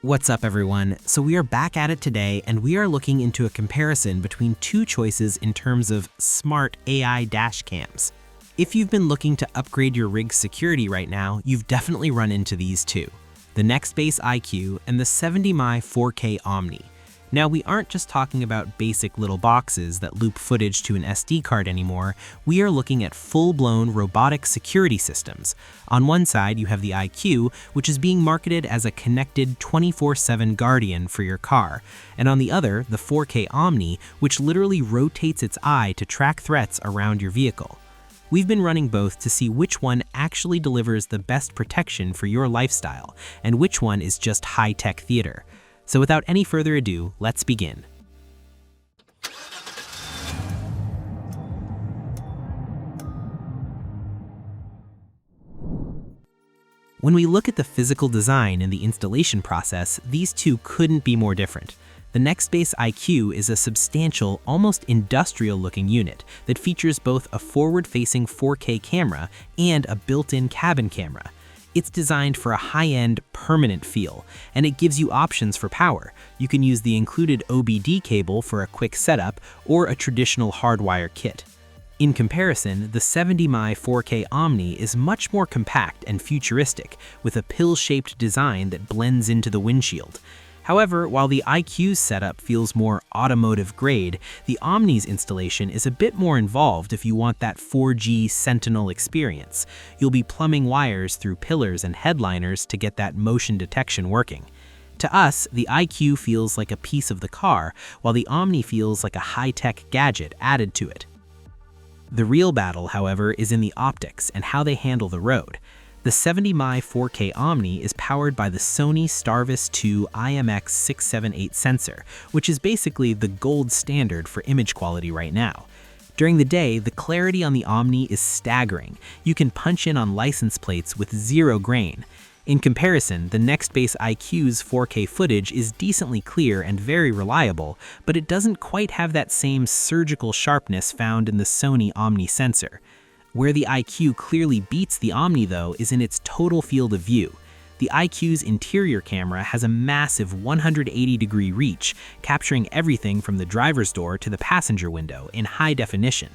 What's up, everyone? So we are back at it today, and we are looking into a comparison between two choices in terms of smart AI dash cams. If you've been looking to upgrade your rig's security right now, you've definitely run into these two: the Nextbase IQ and the 70mm 4K Omni. Now, we aren't just talking about basic little boxes that loop footage to an SD card anymore. We are looking at full-blown robotic security systems. On one side, you have the IQ, which is being marketed as a connected 24/7 guardian for your car. And on the other, the 4K Omni, which literally rotates its eye to track threats around your vehicle. We've been running both to see which one actually delivers the best protection for your lifestyle, and which one is just high-tech theater. So without any further ado, let's begin. When we look at the physical design and the installation process, these two couldn't be more different. The Nextbase IQ is a substantial, almost industrial-looking unit that features both a forward-facing 4K camera and a built-in cabin camera. It's designed for a high-end, permanent feel, and it gives you options for power. You can use the included OBD cable for a quick setup or a traditional hardwire kit. In comparison, the 70mm 4K Omni is much more compact and futuristic, with a pill-shaped design that blends into the windshield. However, while the IQ's setup feels more automotive-grade, the Omni's installation is a bit more involved if you want that 4G Sentinel experience. You'll be plumbing wires through pillars and headliners to get that motion detection working. To us, the IQ feels like a piece of the car, while the Omni feels like a high-tech gadget added to it. The real battle, however, is in the optics and how they handle the road. The 70mm 4K Omni is powered by the Sony Starvis 2 IMX678 sensor, which is basically the gold standard for image quality right now. During the day, the clarity on the Omni is staggering. You can punch in on license plates with zero grain. In comparison, the Nextbase IQ's 4K footage is decently clear and very reliable, but it doesn't quite have that same surgical sharpness found in the Sony Omni sensor. Where the IQ clearly beats the Omni, though, is in its total field of view. The IQ's interior camera has a massive 180-degree reach, capturing everything from the driver's door to the passenger window in high definition.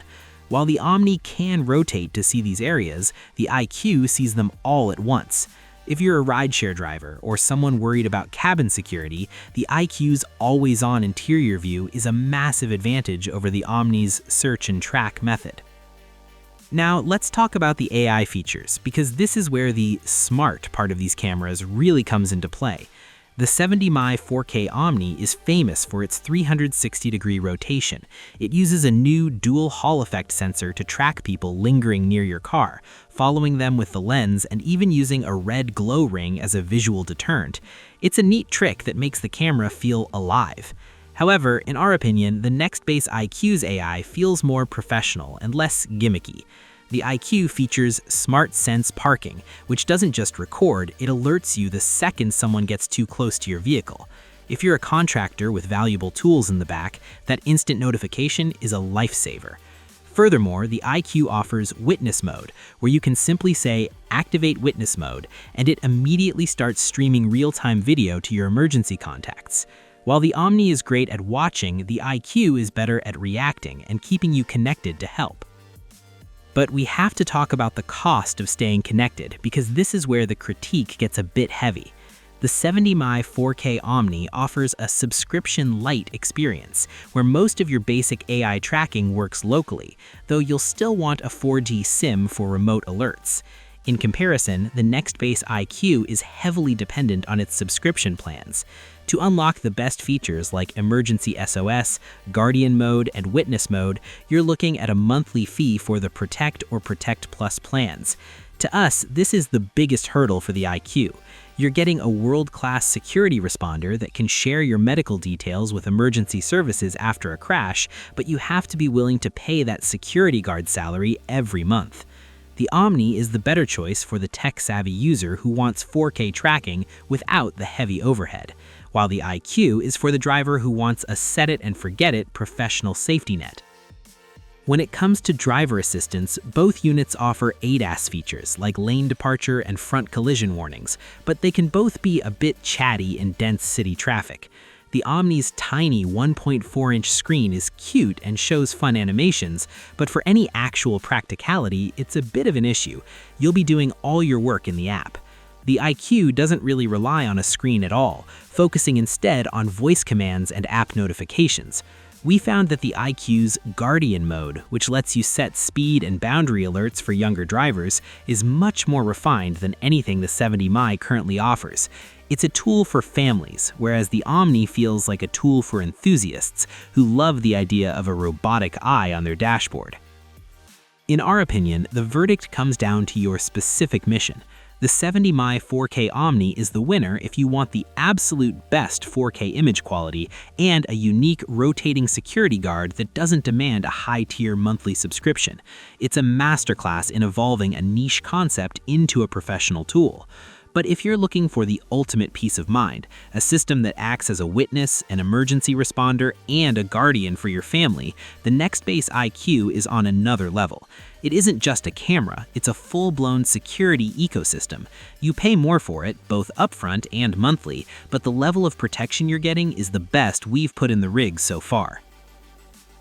While the Omni can rotate to see these areas, the IQ sees them all at once. If you're a rideshare driver or someone worried about cabin security, the IQ's always-on interior view is a massive advantage over the Omni's search and track method. Now, let's talk about the AI features, because this is where the smart part of these cameras really comes into play. The 70mm 4K Omni is famous for its 360-degree rotation. It uses a new dual Hall effect sensor to track people lingering near your car, following them with the lens and even using a red glow ring as a visual deterrent. It's a neat trick that makes the camera feel alive. However, in our opinion, the Nextbase IQ's AI feels more professional and less gimmicky. The IQ features Smart Sense parking, which doesn't just record, it alerts you the second someone gets too close to your vehicle. If you're a contractor with valuable tools in the back, that instant notification is a lifesaver. Furthermore, the IQ offers Witness Mode, where you can simply say, "Activate Witness Mode," and it immediately starts streaming real-time video to your emergency contacts. While the Omni is great at watching, the IQ is better at reacting and keeping you connected to help. But we have to talk about the cost of staying connected, because this is where the critique gets a bit heavy. The 70mm 4K Omni offers a subscription-light experience, where most of your basic AI tracking works locally, though you'll still want a 4G SIM for remote alerts. In comparison, the Nextbase IQ is heavily dependent on its subscription plans. To unlock the best features like Emergency SOS, Guardian Mode, and Witness Mode, you're looking at a monthly fee for the Protect or Protect Plus plans. To us, this is the biggest hurdle for the IQ. You're getting a world-class security responder that can share your medical details with emergency services after a crash, but you have to be willing to pay that security guard salary every month. The Omni is the better choice for the tech-savvy user who wants 4K tracking without the heavy overhead, while the IQ is for the driver who wants a set-it-and-forget-it professional safety net. When it comes to driver assistance, both units offer ADAS features like lane departure and front collision warnings, but they can both be a bit chatty in dense city traffic. The Omni's tiny 1.4-inch screen is cute and shows fun animations, but for any actual practicality, it's a bit of an issue. You'll be doing all your work in the app. The IQ doesn't really rely on a screen at all, focusing instead on voice commands and app notifications. We found that the IQ's Guardian mode, which lets you set speed and boundary alerts for younger drivers, is much more refined than anything the 70mi currently offers. It's a tool for families, whereas the Omni feels like a tool for enthusiasts who love the idea of a robotic eye on their dashboard. In our opinion, the verdict comes down to your specific mission. The 70mi 4K Omni is the winner if you want the absolute best 4K image quality and a unique rotating security guard that doesn't demand a high-tier monthly subscription. It's a masterclass in evolving a niche concept into a professional tool. But if you're looking for the ultimate peace of mind, a system that acts as a witness, an emergency responder, and a guardian for your family, the Nextbase IQ is on another level. It isn't just a camera, it's a full-blown security ecosystem. You pay more for it, both upfront and monthly, but the level of protection you're getting is the best we've put in the rig so far.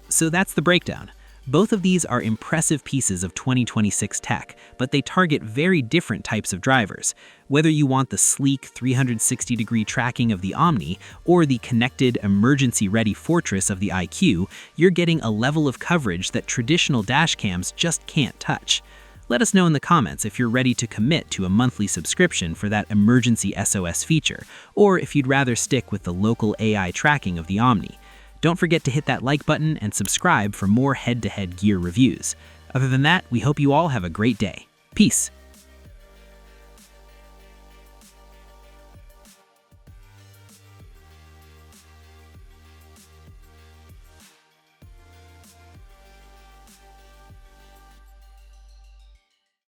So that's the breakdown. Both of these are impressive pieces of 2026 tech, but they target very different types of drivers. Whether you want the sleek 360-degree tracking of the Omni or the connected, emergency-ready fortress of the IQ, you're getting a level of coverage that traditional dash cams just can't touch. Let us know in the comments if you're ready to commit to a monthly subscription for that emergency SOS feature, or if you'd rather stick with the local AI tracking of the Omni. Don't forget to hit that like button and subscribe for more head-to-head gear reviews. Other than that, we hope you all have a great day. Peace.